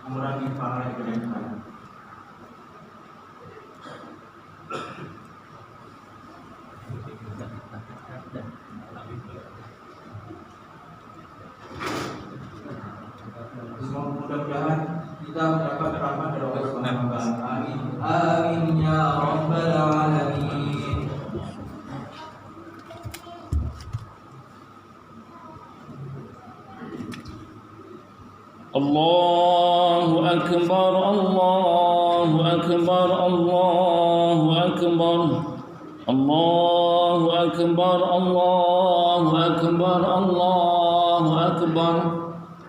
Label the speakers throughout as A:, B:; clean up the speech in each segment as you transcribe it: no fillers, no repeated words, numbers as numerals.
A: mengurangi pahala kebaikan. Mudah-mudahan kita mendapat rahmat dari Allah Subhanahu wa taala. Amin. Amin ya rabbal alamin.
B: Allahu akbar, Allahu akbar, Allahu akbar. Allahu akbar, Allahu akbar, Allahu akbar.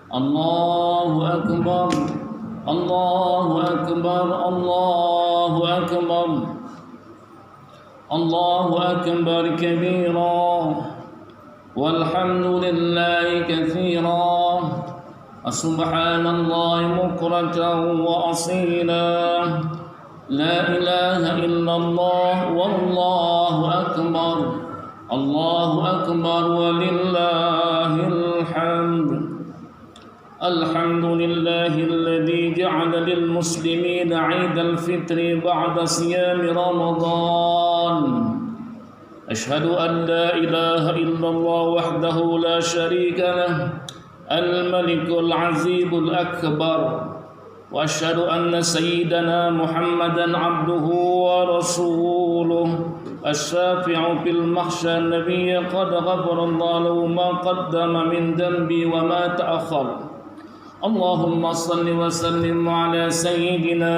B: Allahu akbar, Allahu akbar, Allahu akbar. Allahu akbar kabira walhamdulillahi katsira. Subhanallah bukratan wa asila. La ilaha illallah wallahu akbar. Allahu akbar walillahil hamd. Alhamdulillahilladzi ja'ala lil muslimina 'idal fitri ba'da siyami ramadan. Ashhadu an la ilaha illallah wahdahu la syarika lah. الملك العزيز الأكبر وأشهد أن سيدنا محمدا عبده ورسوله الشافع في المحشر النبي قد غفر الله له ما قدم من ذنبي وما تأخر. اللهم صل وسلم على سيدنا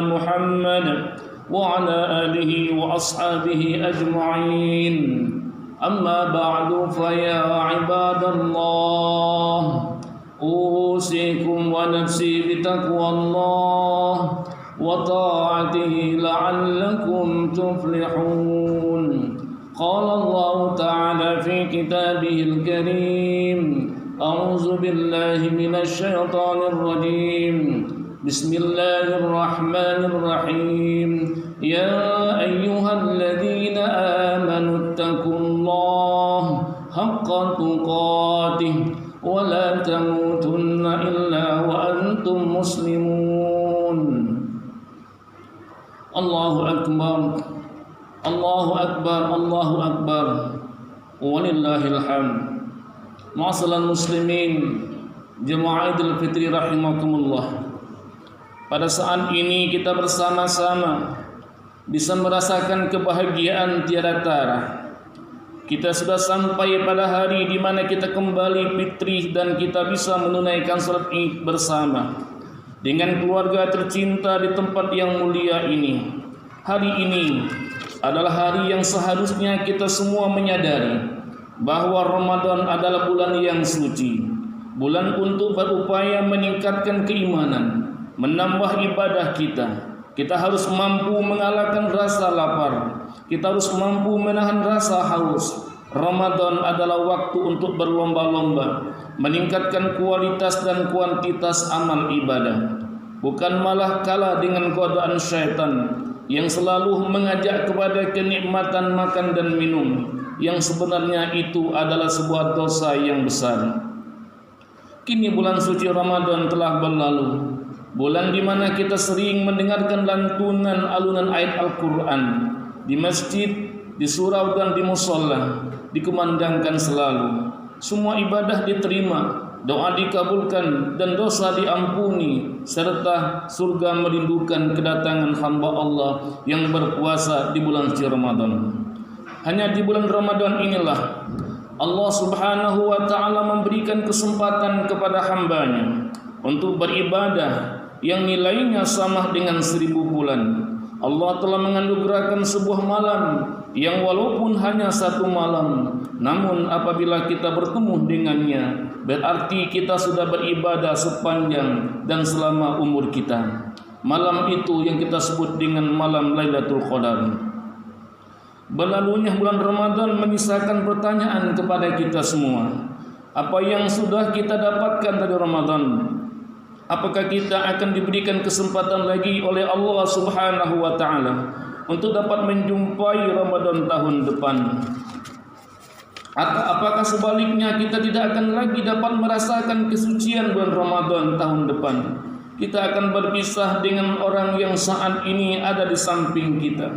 B: محمد وعلى آله وأصحابه أجمعين. أما بعد فيا عباد الله أوصيكم ونفسي بتقوى الله وطاعته لعلكم تفلحون. قال الله تعالى في كتابه الكريم: أعوذ بالله من الشيطان الرجيم. بسم الله الرحمن الرحيم. يا أيها الذين آمنوا اتقوا الله حق تقاته ولا تموتن إلا وأنتم مسلمون. الله أكبر، الله أكبر، الله أكبر ولله الحمد. Ma'asyiral muslimin, jemaah Idul Fitri rahimakumullah. Pada saat ini kita bersama-sama bisa merasakan kebahagiaan tiada tara. Kita sudah sampai pada hari di mana kita kembali fitri dan kita bisa menunaikan salat Id bersama dengan keluarga tercinta di tempat yang mulia ini. Hari ini adalah hari yang seharusnya kita semua menyadari bahwa Ramadan adalah bulan yang suci, bulan untuk berupaya meningkatkan keimanan, menambah ibadah kita. Kita harus mampu mengalahkan rasa lapar. Kita harus mampu menahan rasa haus. Ramadan adalah waktu untuk berlomba-lomba, meningkatkan kualitas dan kuantitas amal ibadah. Bukan malah kalah dengan godaan syaitan yang selalu mengajak kepada kenikmatan makan dan minum, yang sebenarnya itu adalah sebuah dosa yang besar. Kini bulan suci Ramadan telah berlalu. Bulan di mana kita sering mendengarkan lantunan alunan ayat Al-Quran di masjid, di surau dan di musholla, dikumandangkan selalu. Semua ibadah diterima, doa dikabulkan dan dosa diampuni, serta surga merindukan kedatangan hamba Allah yang berpuasa di bulan suci Ramadan. Hanya di bulan Ramadan inilah Allah Subhanahu wa taala memberikan kesempatan kepada hambanya untuk beribadah yang nilainya sama dengan 1000 bulan. Allah telah menganugerahkan sebuah malam yang walaupun hanya 1 malam, namun apabila kita bertemu dengannya, berarti kita sudah beribadah sepanjang dan selama umur kita. Malam itu yang kita sebut dengan malam Lailatul Qadar. Berlalunya bulan Ramadan menyisakan pertanyaan kepada kita semua. Apa yang sudah kita dapatkan dari Ramadan? Apakah kita akan diberikan kesempatan lagi oleh Allah Subhanahu wa taala untuk dapat menjumpai Ramadan tahun depan? Atau apakah sebaliknya kita tidak akan lagi dapat merasakan kesucian bulan Ramadan tahun depan? Kita akan berpisah dengan orang yang saat ini ada di samping kita.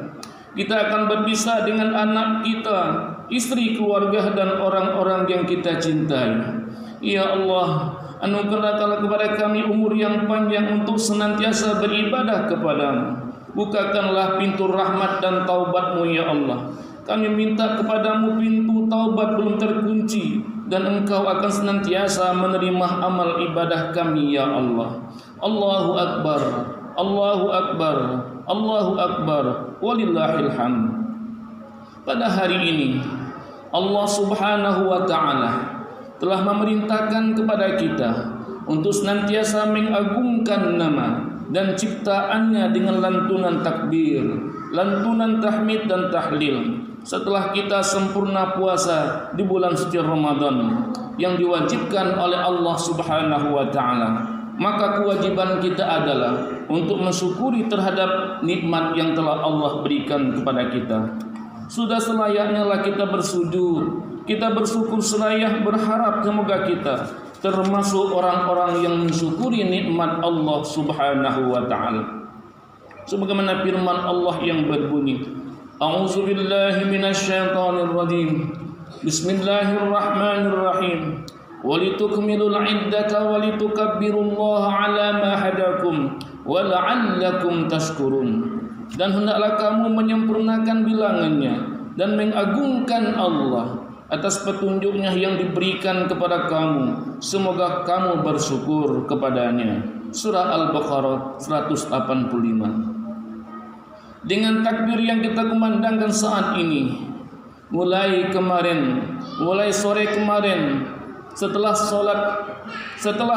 B: Kita akan berpisah dengan anak kita, istri, keluarga, dan orang-orang yang kita cintai. Ya Allah, anugerahkanlah kepada kami umur yang panjang untuk senantiasa beribadah kepadamu. Bukakanlah pintu rahmat dan taubat-Mu ya Allah. Kami minta kepadamu pintu taubat belum terkunci, dan Engkau akan senantiasa menerima amal ibadah kami ya Allah. Allahu Akbar, Allahu Akbar, Allahu Akbar, walillahil hamd. Pada hari ini Allah Subhanahu wa Ta'ala telah memerintahkan kepada kita untuk senantiasa mengagungkan nama dan ciptaannya dengan lantunan takbir, lantunan tahmid dan tahlil. Setelah kita sempurna puasa di bulan suci Ramadan yang diwajibkan oleh Allah Subhanahu wa Ta'ala, maka kewajiban kita adalah untuk mensyukuri terhadap nikmat yang telah Allah berikan kepada kita. Sudah selayaknya lah kita bersujud, kita bersyukur seraya berharap semoga kita termasuk orang-orang yang mensyukuri nikmat Allah Subhanahu wa Ta'ala. Sebagaimana firman Allah yang berbunyi, A'udzubillahi minasyaitonir rajim. Bismillahirrahmanirrahim. Walitukmilul iddata walitukabbirullaha ala ma hadakum wa la'allakum tashkurun. Dan hendaklah kamu menyempurnakan bilangannya dan mengagungkan Allah atas petunjuknya yang diberikan kepada kamu. Semoga kamu bersyukur kepadanya. Surah Al-Baqarah 185. Dengan takbir yang kita kumandangkan saat ini, mulai sore kemarin, setelah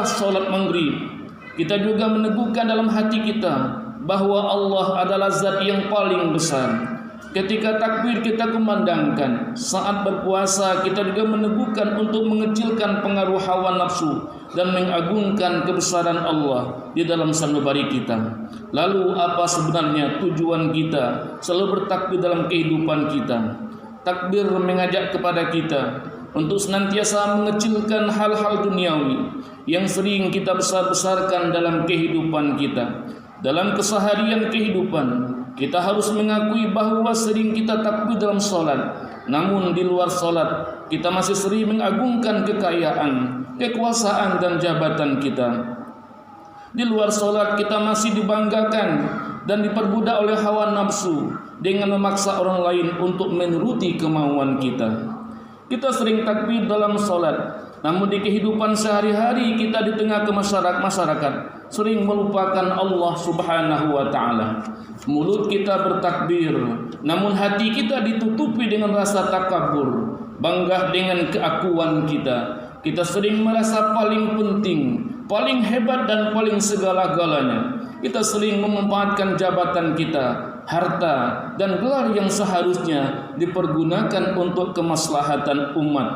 B: solat maghrib, kita juga meneguhkan dalam hati kita bahwa Allah adalah zat yang paling besar. Ketika takbir kita kumandangkan, saat berpuasa kita juga meneguhkan untuk mengecilkan pengaruh hawa nafsu dan mengagungkan kebesaran Allah di dalam sanubari kita. Lalu apa sebenarnya tujuan kita selalu bertakbir dalam kehidupan kita? Takbir mengajak kepada kita untuk senantiasa mengecilkan hal-hal duniawi yang sering kita besar-besarkan dalam kehidupan kita. Dalam keseharian kehidupan, kita harus mengakui bahwa sering kita takbir dalam solat, namun di luar solat kita masih sering mengagungkan kekayaan, kekuasaan dan jabatan kita. Di luar solat kita masih dibanggakan dan diperbudak oleh hawa nafsu dengan memaksa orang lain untuk menuruti kemauan kita. Kita sering takbir dalam solat, namun di kehidupan sehari-hari kita di tengah masyarakat sering melupakan Allah Subhanahu wa Ta'ala. Mulut kita bertakbir, namun hati kita ditutupi dengan rasa takabur, bangga dengan keakuan kita. Kita sering merasa paling penting, paling hebat dan paling segala-galanya. Kita sering memanfaatkan jabatan kita, harta dan gelar yang seharusnya dipergunakan untuk kemaslahatan umat.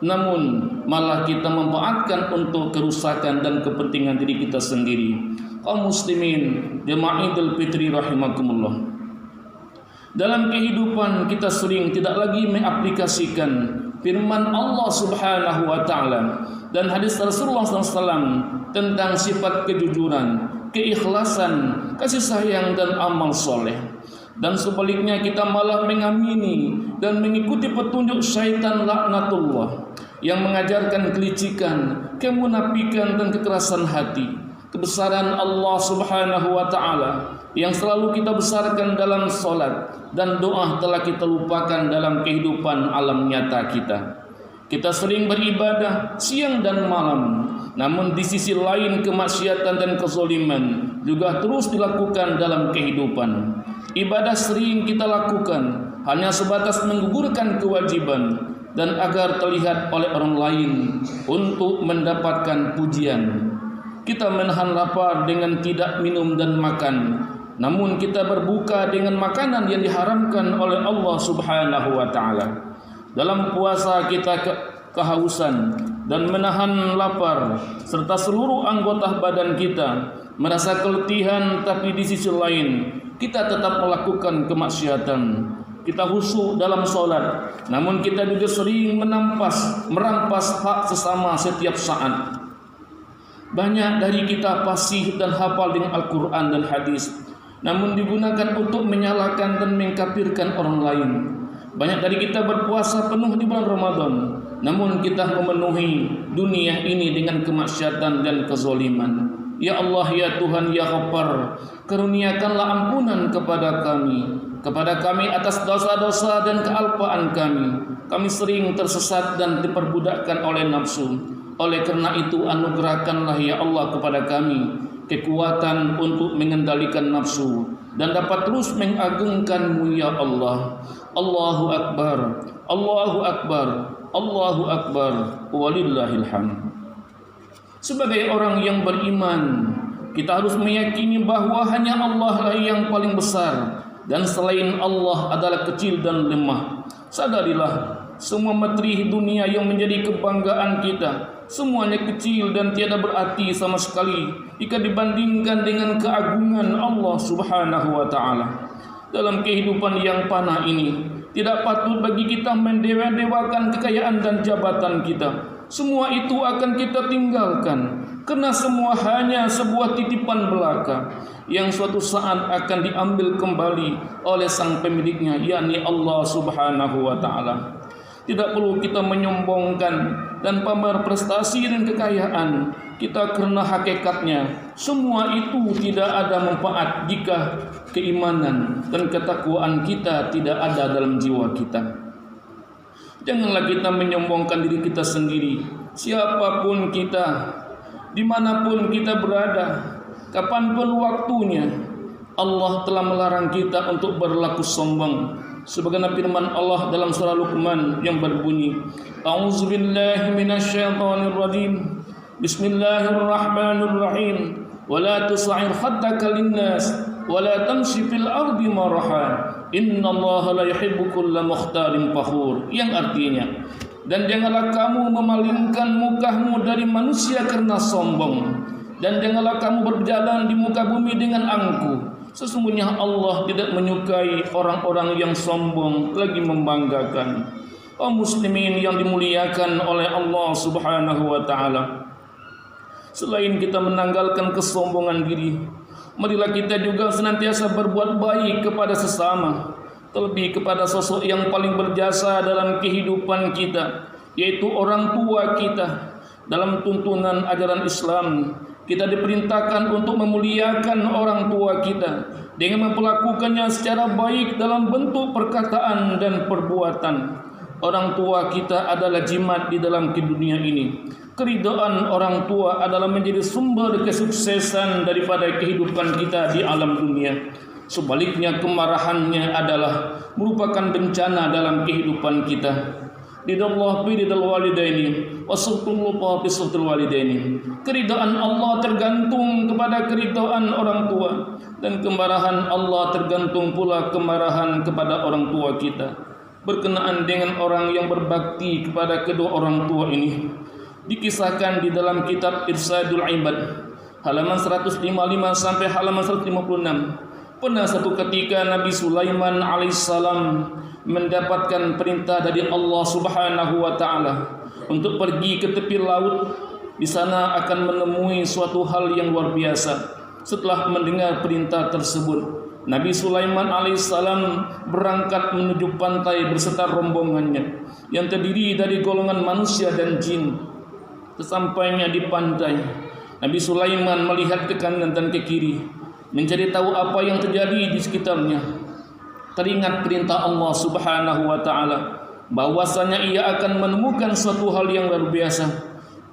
B: Namun malah kita memanfaatkan untuk kerusakan dan kepentingan diri kita sendiri. Kaum muslimin jemaah Idul Fitri rahimakumullah, dalam kehidupan kita sering tidak lagi mengaplikasikan firman Allah Subhanahu wa Ta'ala dan hadis Rasulullah SAW tentang sifat kejujuran, keikhlasan, kasih sayang dan amal soleh. Dan sebaliknya kita malah mengamini dan mengikuti petunjuk syaitan laknatullah yang mengajarkan kelicikan, kemunafikan dan kekerasan hati. Kebesaran Allah Subhanahu wa Ta'ala yang selalu kita besarkan dalam solat dan doa telah kita lupakan dalam kehidupan alam nyata kita. Kita sering beribadah siang dan malam, namun di sisi lain kemaksiatan dan kezaliman juga terus dilakukan dalam kehidupan. Ibadah sering kita lakukan hanya sebatas menggugurkan kewajiban dan agar terlihat oleh orang lain untuk mendapatkan pujian. Kita menahan lapar dengan tidak minum dan makan, namun kita berbuka dengan makanan yang diharamkan oleh Allah Subhanahu wa Ta'ala. Dalam puasa kita kehausan dan menahan lapar serta seluruh anggota badan kita merasa keletihan, tapi di sisi lain kita tetap melakukan kemaksiatan. Kita khusyuk dalam solat, namun kita juga sering merampas hak sesama setiap saat. Banyak dari kita fasih dan hafal dengan Al-Quran dan hadis, namun digunakan untuk menyalahkan dan mengkafirkan orang lain. Banyak dari kita berpuasa penuh di bulan Ramadan, namun kita memenuhi dunia ini dengan kemaksiatan dan kezaliman. Ya Allah, ya Tuhan, ya Ghaffar, karuniakanlah ampunan kepada kami atas dosa-dosa dan kealpaan kami. Kami sering tersesat dan diperbudakkan oleh nafsu. Oleh karena itu, anugerahkanlah ya Allah kepada kami kekuatan untuk mengendalikan nafsu dan dapat terus mengagungkan-Mu ya Allah. Allahu Akbar, Allahu Akbar, Allahu Akbar, walillahil hamd. Sebagai orang yang beriman, kita harus meyakini bahwa hanya Allah lah yang paling besar dan selain Allah adalah kecil dan lemah. Sadarilah, semua materi dunia yang menjadi kebanggaan kita semuanya kecil dan tiada berarti sama sekali jika dibandingkan dengan keagungan Allah Subhanahu wa taala. Dalam kehidupan yang fana ini, tidak patut bagi kita mendewa-dewakan kekayaan dan jabatan kita. Semua itu akan kita tinggalkan, karena semua hanya sebuah titipan belaka yang suatu saat akan diambil kembali oleh sang pemiliknya, yakni Allah Subhanahu wa taala. Tidak perlu kita menyombongkan dan pamer prestasi dan kekayaan kita, karena hakikatnya semua itu tidak ada manfaat jika keimanan dan ketakwaan kita tidak ada dalam jiwa kita. Janganlah kita menyombongkan diri kita sendiri. Siapapun kita, dimanapun kita berada, kapanpun waktunya, Allah telah melarang kita untuk berlaku sombong. Sebagaimana firman Allah dalam surah Luqman yang berbunyi, A'udzubillahi minasyaitonirrajim. Bismillahirrahmanirrahim. Wa la tus'ir khaddaka linnas wa la tamshi fil ardi maraha. Innallaha la yuhibbu kulla mukhtalin fakhur. Yang artinya, dan janganlah kamu memalingkan mukamu dari manusia karena sombong, dan janganlah kamu berjalan di muka bumi dengan angkuh. Sesungguhnya Allah tidak menyukai orang-orang yang sombong lagi membanggakan. Kaum muslimin yang dimuliakan oleh Allah Subhanahu wa taala, selain kita menanggalkan kesombongan diri, marilah kita juga senantiasa berbuat baik kepada sesama, terlebih kepada sosok yang paling berjasa dalam kehidupan kita, yaitu orang tua kita. Dalam tuntunan ajaran Islam, kita diperintahkan untuk memuliakan orang tua kita dengan memperlakukannya secara baik dalam bentuk perkataan dan perbuatan. Orang tua kita adalah jimat di dalam dunia ini. Keridhaan orang tua adalah menjadi sumber kesuksesan daripada kehidupan kita di alam dunia. Sebaliknya, kemarahannya adalah merupakan bencana dalam kehidupan kita. Ridallah bi ridal walidaini wasaqullah bi saqil walidaini. Keridaan Allah tergantung kepada keridaan orang tua, dan kemarahan Allah tergantung pula kemarahan kepada orang tua kita. Berkenaan dengan orang yang berbakti kepada kedua orang tua ini, dikisahkan di dalam kitab Irsadul Ibad halaman 155 sampai halaman 156. Pernah satu ketika Nabi Sulaiman alaihissalam mendapatkan perintah dari Allah Subhanahu wa taala untuk pergi ke tepi laut. Di sana akan menemui suatu hal yang luar biasa. Setelah mendengar perintah tersebut, Nabi Sulaiman alaihissalam berangkat menuju pantai beserta rombongannya yang terdiri dari golongan manusia dan jin. Sesampainya di pantai, Nabi Sulaiman melihat ke kanan dan ke kiri, mencari tahu apa yang terjadi di sekitarnya. Teringat perintah Allah Subhanahu wa taala bahwasanya ia akan menemukan suatu hal yang luar biasa.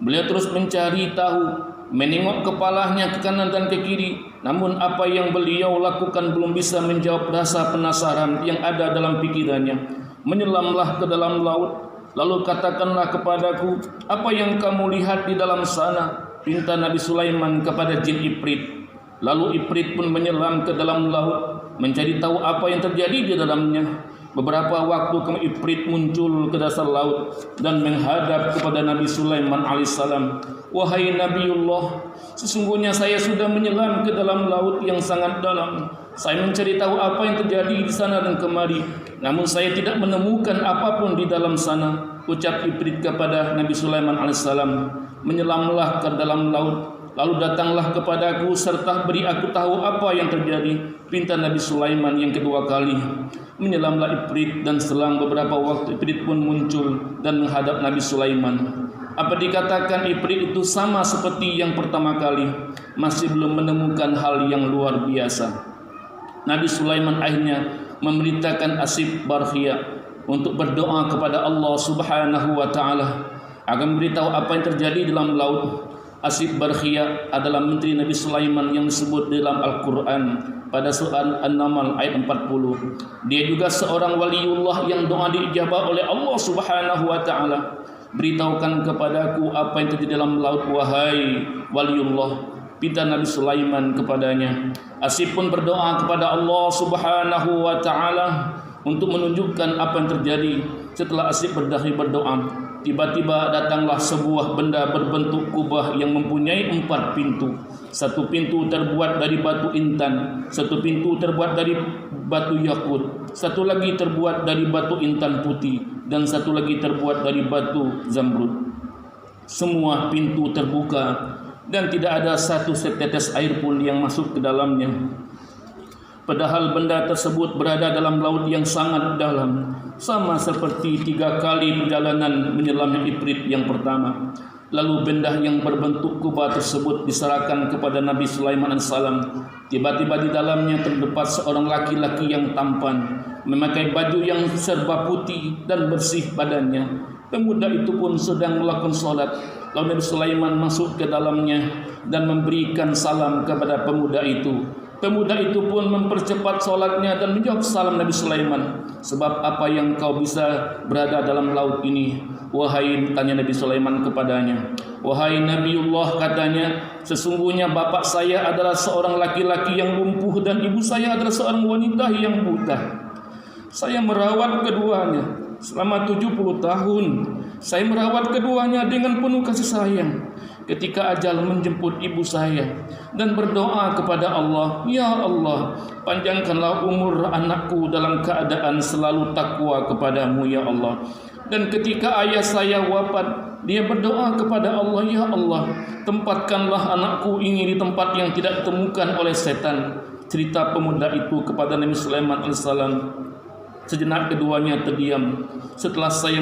B: Beliau terus mencari tahu, menengok kepalanya ke kanan dan ke kiri, namun apa yang beliau lakukan belum bisa menjawab rasa penasaran yang ada dalam pikirannya. Menyelamlah ke dalam laut, lalu katakanlah kepadaku, apa yang kamu lihat di dalam sana? Pinta Nabi Sulaiman kepada jin Ifrit. Lalu Ifrit pun menyelam ke dalam laut, mencari tahu apa yang terjadi di dalamnya. Beberapa waktu kemudian Ifrit muncul ke dasar laut dan menghadap kepada Nabi Sulaiman alaihissalam. Wahai Nabiullah, sesungguhnya saya sudah menyelam ke dalam laut yang sangat dalam. Saya mencari tahu apa yang terjadi di sana dan kemari, namun saya tidak menemukan apapun di dalam sana. Ucap Ifrit kepada Nabi Sulaiman alaihissalam. Menyelamlah ke dalam laut, Lalu datanglah kepadaku serta beri aku tahu apa yang terjadi. Perintah Nabi Sulaiman yang kedua kali. Menyelamlah Ifrit, dan selang beberapa waktu Ifrit pun muncul dan menghadap Nabi Sulaiman. Apa dikatakan Ifrit itu sama seperti yang pertama kali, masih belum menemukan hal yang luar biasa. Nabi Sulaiman akhirnya memerintahkan Asif Barkhia untuk berdoa kepada Allah Subhanahu wa taala agar memberitahu apa yang terjadi dalam laut. Asif Barkhia adalah menteri Nabi Sulaiman yang disebut dalam Al-Quran pada surah An-Naml ayat 40. Dia juga seorang waliullah yang doa diijabah oleh Allah Subhanahu wa taala. Beritahukan kepadaku apa yang terjadi dalam laut, wahai waliullah. Pinta Nabi Sulaiman kepadanya. Asif pun berdoa kepada Allah Subhanahu wa taala untuk menunjukkan apa yang terjadi. Setelah Asif berdahulu berdoa, tiba-tiba datanglah sebuah benda berbentuk kubah yang mempunyai 4 pintu. Satu pintu terbuat dari batu intan, satu pintu terbuat dari batu yakut, satu lagi terbuat dari batu intan putih, dan satu lagi terbuat dari batu zamrud. Semua pintu terbuka dan tidak ada satu setetes air pun yang masuk ke dalamnya. Padahal benda tersebut berada dalam laut yang sangat dalam, sama seperti 3 kali perjalanan menyelamnya Ifrit yang pertama. Lalu benda yang berbentuk kubah tersebut diserahkan kepada Nabi Sulaiman AS. Tiba-tiba di dalamnya terdapat seorang laki-laki yang tampan, memakai baju yang serba putih dan bersih badannya. Pemuda itu pun sedang melakukan salat. Lalu Nabi Sulaiman masuk ke dalamnya dan memberikan salam kepada pemuda itu. Pemuda itu pun mempercepat solatnya dan menjawab salam Nabi Sulaiman. Sebab apa yang kau bisa berada dalam laut ini? Wahai, tanya Nabi Sulaiman kepadanya. Wahai Nabiullah, katanya, sesungguhnya bapak saya adalah seorang laki-laki yang lumpuh dan ibu saya adalah seorang wanita yang buta. Saya merawat keduanya selama 70 tahun. Saya merawat keduanya dengan penuh kasih sayang. Ketika ajal menjemput ibu saya dan berdoa kepada Allah, ya Allah, panjangkanlah umur anakku dalam keadaan selalu takwa kepadamu ya Allah. Dan ketika ayah saya wafat, dia berdoa kepada Allah, ya Allah, tempatkanlah anakku ini di tempat yang tidak ditemukan oleh setan. Cerita pemuda itu kepada Nabi Sulaiman alaihissalam. Sejenak keduanya terdiam. Setelah saya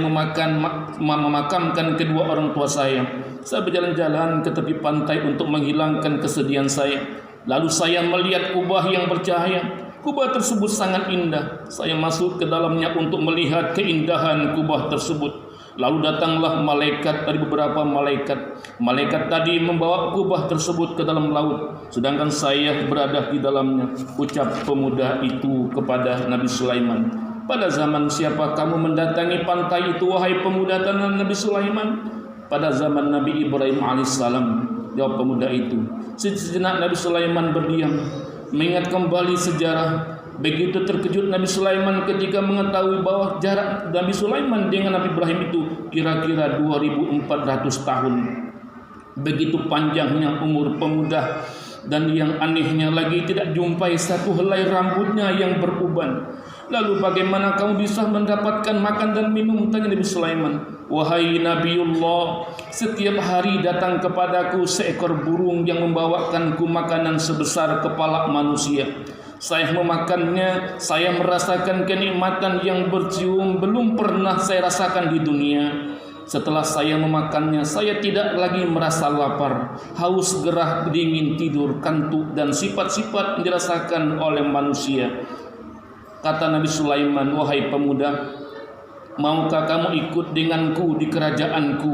B: memakamkan kedua orang tua saya berjalan-jalan ke tepi pantai untuk menghilangkan kesedihan saya. Lalu saya melihat kubah yang bercahaya. Kubah tersebut sangat indah. Saya masuk ke dalamnya untuk melihat keindahan kubah tersebut. Lalu datanglah malaikat dari beberapa malaikat. Malaikat tadi membawa kubah tersebut ke dalam laut, sedangkan saya berada di dalamnya. Ucap pemuda itu kepada Nabi Sulaiman. Pada zaman siapa kamu mendatangi pantai itu, wahai pemuda? Tanya Nabi Sulaiman. Pada zaman Nabi Ibrahim alaihissalam, jawab pemuda itu. Sejenak Nabi Sulaiman berdiam, mengingat kembali sejarah. Begitu terkejut Nabi Sulaiman ketika mengetahui bahwa jarak Nabi Sulaiman dengan Nabi Ibrahim itu kira-kira 2400 tahun. Begitu panjangnya umur pemuda, dan yang anehnya lagi tidak jumpai satu helai rambutnya yang beruban. Lalu bagaimana kamu bisa mendapatkan makan dan minum? Tanya Nabi Sulaiman. Wahai Nabiullah, setiap hari datang kepadaku seekor burung yang membawakanku makanan sebesar kepala manusia. Saya memakannya, saya merasakan kenikmatan yang bercium belum pernah saya rasakan di dunia. Setelah saya memakannya, saya tidak lagi merasa lapar, haus, gerah, dingin, tidur, kantuk, dan sifat-sifat yang dirasakan oleh manusia. Kata Nabi Sulaiman, wahai pemuda, maukah kamu ikut denganku di kerajaanku,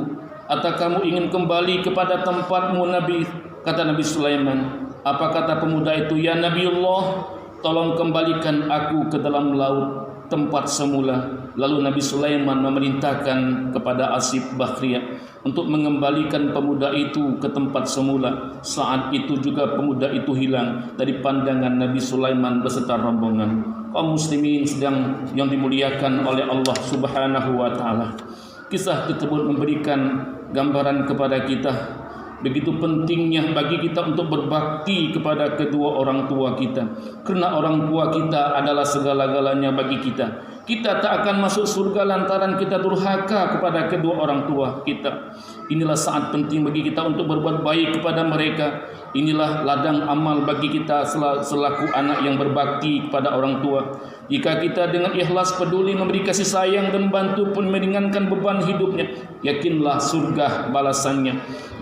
B: atau kamu ingin kembali kepada tempatmu, Nabi? Kata Nabi Sulaiman. Apa kata pemuda itu? Ya Nabiullah, tolong kembalikan aku ke dalam laut, tempat semula. Lalu Nabi Sulaiman memerintahkan kepada Asif Barkhia untuk mengembalikan pemuda itu ke tempat semula. Saat itu juga pemuda itu hilang dari pandangan Nabi Sulaiman beserta rombongan. Kaum muslimin sedang yang dimuliakan oleh Allah Subhanahu wa taala. Kisah tersebut memberikan gambaran kepada kita begitu pentingnya bagi kita untuk berbakti kepada kedua orang tua kita, karena orang tua kita adalah segala-galanya bagi kita. Kita tak akan masuk surga lantaran kita durhaka kepada kedua orang tua kita. Inilah saat penting bagi kita untuk berbuat baik kepada mereka. Inilah ladang amal bagi kita selaku anak yang berbakti kepada orang tua. Jika kita dengan ikhlas peduli memberi kasih sayang dan bantu pun meringankan beban hidupnya, yakinlah surga balasannya.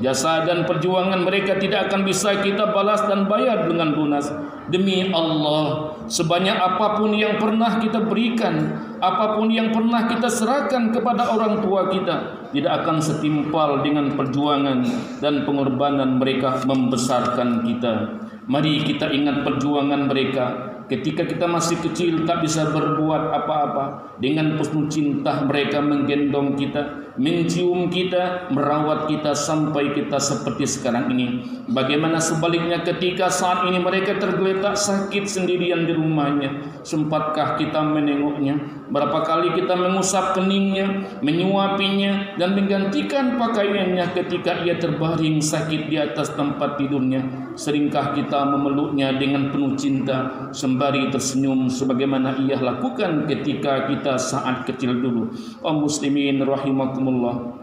B: Jasa dan perjuangan mereka tidak akan bisa kita balas dan bayar dengan lunas. Demi Allah, sebanyak apapun yang pernah kita berikan, apapun yang pernah kita serahkan kepada orang tua kita, tidak akan setimpal dengan perjuangan dan pengorbanan mereka membesarkan kita. Mari kita ingat perjuangan mereka. Ketika kita masih kecil tak bisa berbuat apa-apa, dengan penuh cinta mereka menggendong kita, mencium kita, merawat kita sampai kita seperti sekarang ini. Bagaimana sebaliknya ketika saat ini mereka tergeletak sakit sendirian di rumahnya, sempatkah kita menengoknya? Berapa kali kita mengusap keningnya, menyuapinya dan menggantikan pakaiannya ketika ia terbaring sakit di atas tempat tidurnya? Seringkah kita memeluknya dengan penuh cinta sembari tersenyum sebagaimana ia lakukan ketika kita saat kecil dulu? Kaum muslimin rahimakumullah,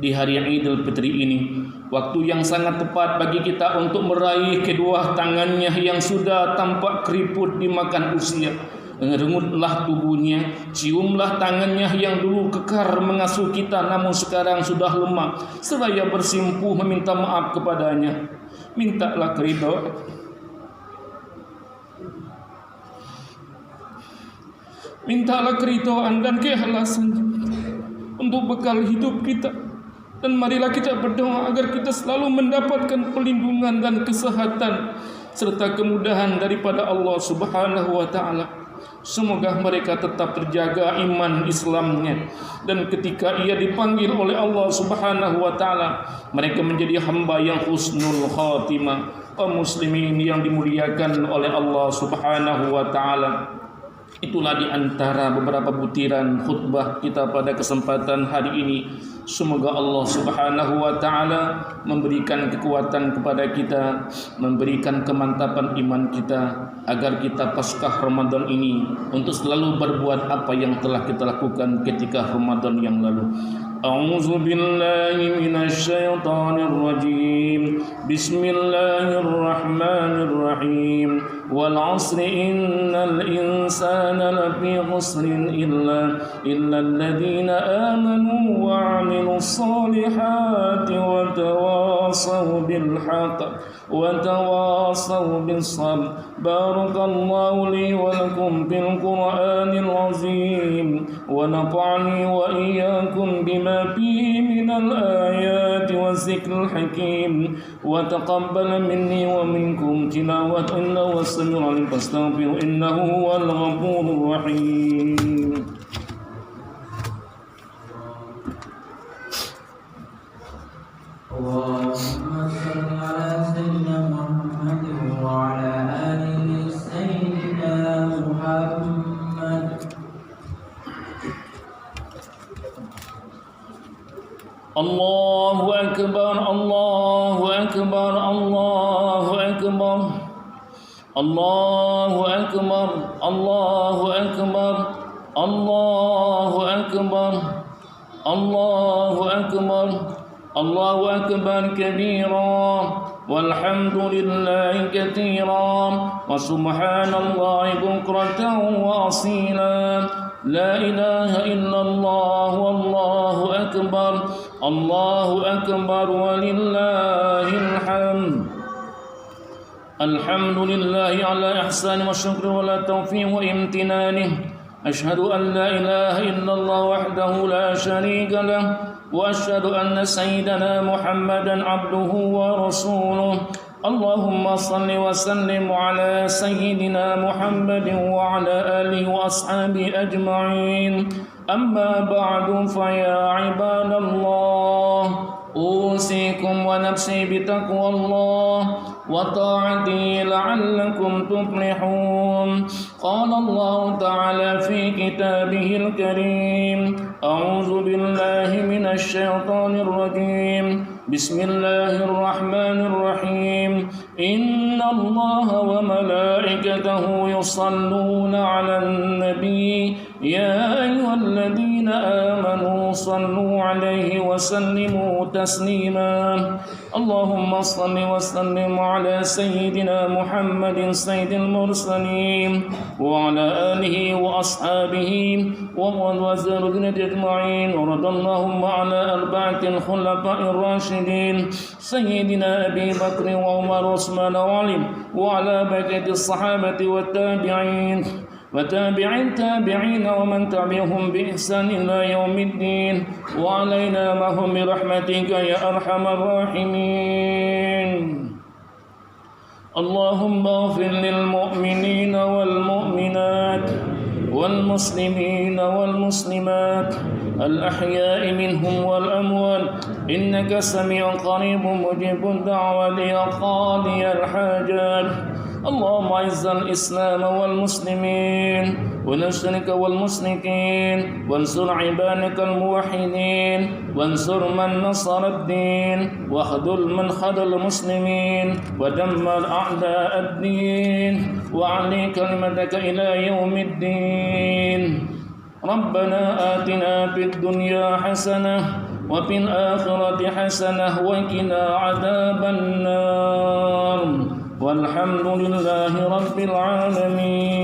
B: di hari Idul Fitri ini, waktu yang sangat tepat bagi kita untuk meraih kedua tangannya yang sudah tampak keriput dimakan usia. Rengutlah tubuhnya, ciumlah tangannya yang dulu kekar mengasuh kita namun sekarang sudah lemah, seraya bersimpuh meminta maaf kepadanya. Mintalah keridhaan, mintalah keridhaan dan keikhlasan untuk bekal hidup kita. Dan marilah kita berdoa agar kita selalu mendapatkan perlindungan dan kesehatan serta kemudahan daripada Allah Subhanahu wa taala. Semoga mereka tetap terjaga iman Islamnya, dan ketika ia dipanggil oleh Allah Subhanahu wa taala, mereka menjadi hamba yang husnul khatimah. Kaum muslimin yang dimuliakan oleh Allah Subhanahu wa taala, itulah di antara beberapa butiran khutbah kita pada kesempatan hari ini. Semoga Allah Subhanahu wa taala memberikan kekuatan kepada kita, memberikan kemantapan iman kita, agar kita pasca Ramadan ini untuk selalu berbuat apa yang telah kita lakukan ketika Ramadan yang lalu. A'udzu billahi minasy syaithanir rajim. Bismillahirrahmanirrahim. Wal 'asri innal insana lafi khusrin illa alladziina aamanu wa 'amilus solihati wa tawassaw bil haqq wa tawassaw bis sabr. Barakallahu li wa lakum bil Qur'anil 'azim wa nafa'ani wa iyyakum bima فيه من الآيات والذكر الحكيم وتقبل مني ومنكم تلاوة إنه السميع العليم فاستغفروا إنه هو الغفور الرحيم.
A: اللهم صل على سيدنا محمد وعلى آله سيدنا محمد.
B: Allahu akbar, Allahu akbar, Allahu akbar, Allahu akbar, Allahu akbar, Allahu akbar, Allahu akbar, Allahu akbar kabira, walhamdulillahi katsira, wa subhanallahi bukratan wa asila. La ilaha illallah wallahu akbar, Allahu akbar walillahil hamd. Alhamdulillahi ala ihsani wa syukri wa la tawfiq wa imtinanih. Ashhadu an la ilaha illallah wahdahu la sharika lah, wa ashhadu anna sayyidana Muhammadan abduhu wa rasuluh. Allahumma salli wa sallim ala sayyidina Muhammadin wa ala alihi wa ashabihi ajma'in. Amma ba'du, fa ya ibadallah, usikum wa nafsi bitaqwallah wa ta'ati la'allakum tuflihun. Qala Allah ta'ala fi kitabihil karim, a'udzu billahi minasy syaithanir rajim. Bismillahirrahmanirrahim. إن الله وملائكته يصلون على النبي يا أيها الذين آمنوا صلوا عليه وسلموا تسليما اللهم صل وسلم على سيدنا محمد سيد المرسلين وعلى آله وأصحابه وذريته أجمعين ورضى اللهم على أربعة الخلفاء الراشدين سيدنا أبي بكر وعمر وعثمان وعلي وعلى بقية الصحابة والتابعين وتابعين ومن تبعهم بإحسان إلى يوم الدين وعلينا معهم برحمتك يا أرحم الراحمين اللهم اغفر للمؤمنين والمؤمنات والمسلمين والمسلمات الأحياء منهم والأموات إنك سميع قريب مجيب الدعوة يا قاضي الحاجات اللهم اعز الإسلام والمسلمين ونشرك والمشركين وانصر عبادك الموحدين وانصر من نصر الدين واخذل من خذل المسلمين ودمر أعداء الدين وعلي كلمتك إلى يوم الدين ربنا آتنا في الدنيا حسنة وفي الآخرة حسنة وقنا عذاب النار والحمد لله رب العالمين.